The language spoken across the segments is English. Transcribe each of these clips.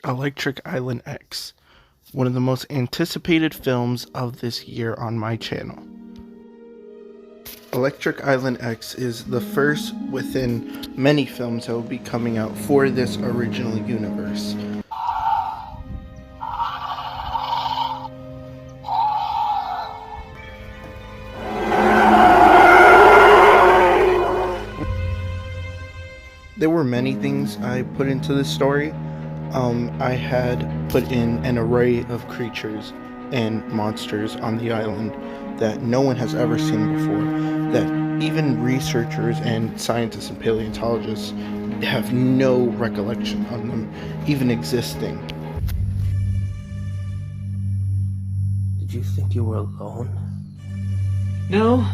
Electric Island X, one of the most anticipated films of this year on my channel. Electric Island X is the first within many films that will be coming out for this original universe. There were many things I put into this story. I had put in an array of creatures and monsters on the island that no one has ever seen before, that even researchers and scientists and paleontologists have no recollection of them even existing. Did you think you were alone? No,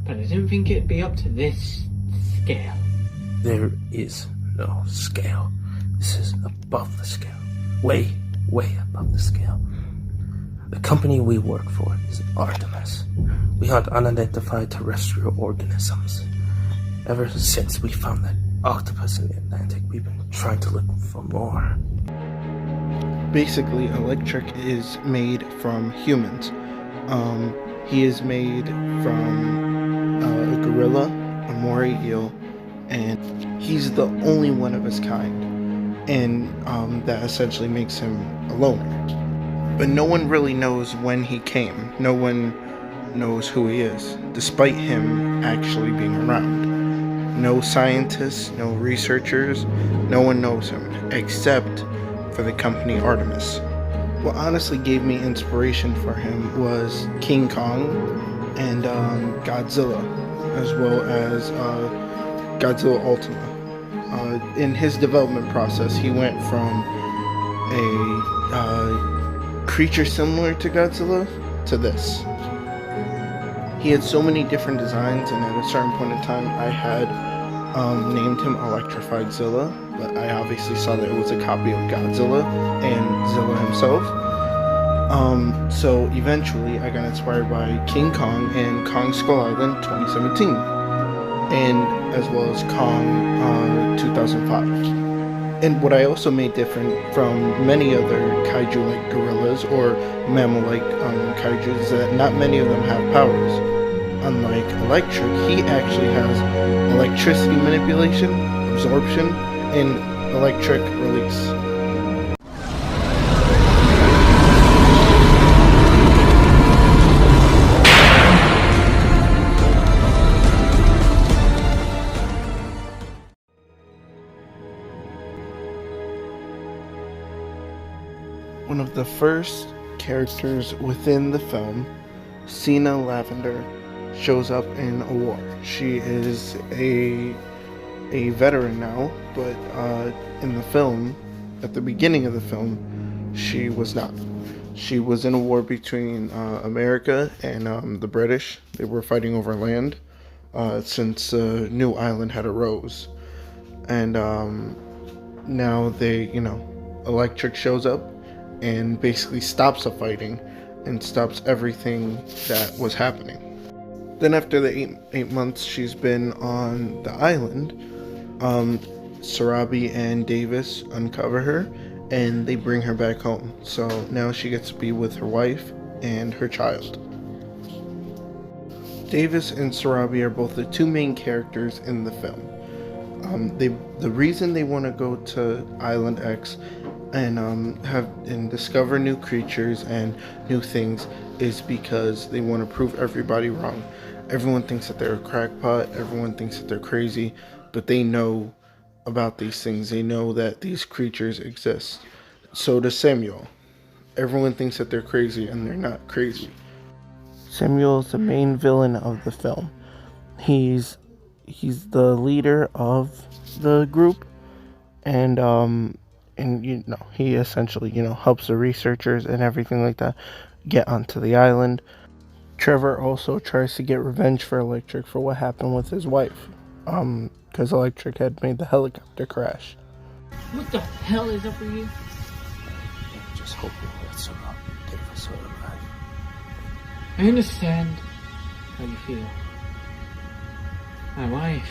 but I didn't think it'd be up to this scale. There is no scale. This is above the scale. Way, way above the scale. The company we work for is Artemis. We hunt unidentified terrestrial organisms. Ever since we found that octopus in the Atlantic, we've been trying to look for more. Basically, Electric is made from humans. He is made from a gorilla, a moray eel, and he's the only one of his kind, and that essentially makes him a loner. But no one really knows when he came. No one knows who he is, despite him actually being around. No scientists, no researchers, no one knows him, except for the company Artemis. What honestly gave me inspiration for him was King Kong and Godzilla, as well as Godzilla Ultima. In his development process, he went from a creature similar to Godzilla to this. He had so many different designs, and at a certain point in time, I had named him Electrified Zilla, but I obviously saw that it was a copy of Godzilla and Zilla himself. So eventually, I got inspired by King Kong and Kong Skull Island 2017. And as well as Kong 2005. And what I also made different from many other kaiju-like gorillas or mammal-like kaijus is that not many of them have powers. Unlike Electric, he actually has electricity manipulation, absorption, and electric release. One of the first characters within the film, Sina Lavender, shows up in a war. She is a veteran now, but in the film, at the beginning of the film, she was not. She was in a war between America and the British. They were fighting over land since New Island had arose. And now they, Electric shows up and basically stops the fighting and stops everything that was happening. Then after the eight months she's been on the island, Sarabi and Davis uncover her and they bring her back home. So now she gets to be with her wife and her child. Davis and Sarabi are both the two main characters in the film. The reason they want to go to Island X and discover new creatures and new things is because they want to prove everybody wrong. Everyone thinks that they're a crackpot, everyone thinks that they're crazy, but they know about these things. They know that these creatures exist. So does Samuel. Everyone thinks that they're crazy and they're not crazy. Samuel is the main villain of the film. He's the leader of the group, and he essentially helps the researchers and everything like that get onto the island. Trevor also tries to get revenge for Electric for what happened with his wife, because Electric had made the helicopter crash. What the hell is up with you? Just hoping that somehow Davis will arrive. I understand how you feel. My wife,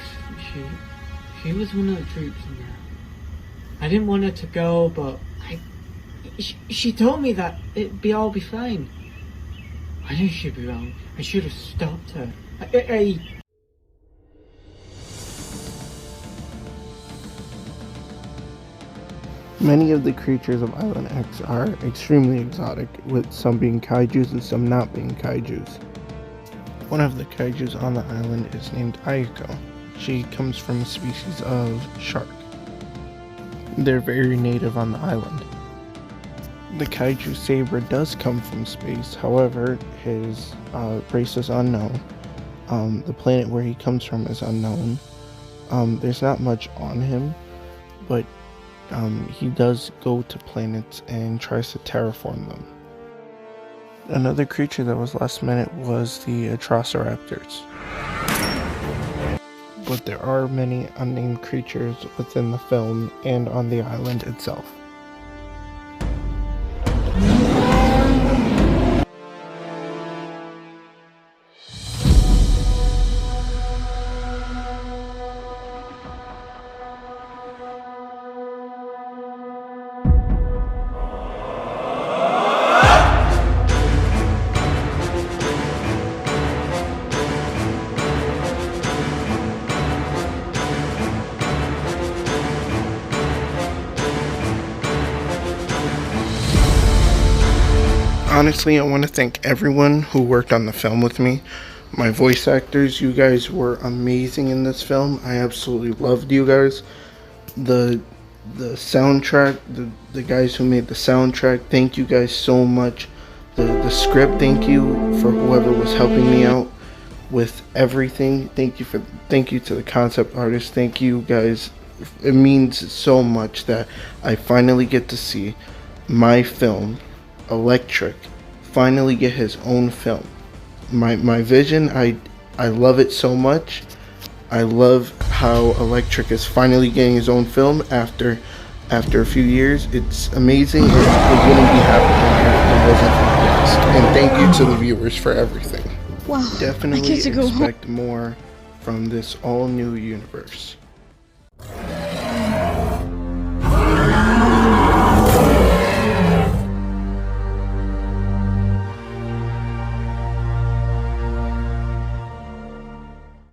she was one of the troops in there. I didn't want her to go, but She told me that it'd all be fine. I knew she'd be wrong. I should have stopped her. Many of the creatures of Island X are extremely exotic, with some being kaijus and some not being kaijus. One of the kaijus on the island is named Ayako. She comes from a species of shark. They're very native on the island. The kaiju Saber does come from space, however, his race is unknown. The planet where he comes from is unknown. There's not much on him, but he does go to planets and tries to terraform them. Another creature that was last minute was the Atrociraptors. But there are many unnamed creatures within the film and on the island itself. Honestly, I want to thank everyone who worked on the film with me. My voice actors, you guys were amazing in this film. I absolutely loved you guys. The soundtrack, the guys who made the soundtrack, thank you guys so much. The script, thank you for whoever was helping me out with everything. Thank you to the concept artists. Thank you guys. It means so much that I finally get to see my film, Electric, finally get his own film. My vision, I love it so much. I love how Electric is finally getting his own film after a few years. It's amazing. It wouldn't be happening if it wasn't for you guys. And thank you to the viewers for everything. Wow. Definitely I get to go home. expect more from this all new universe.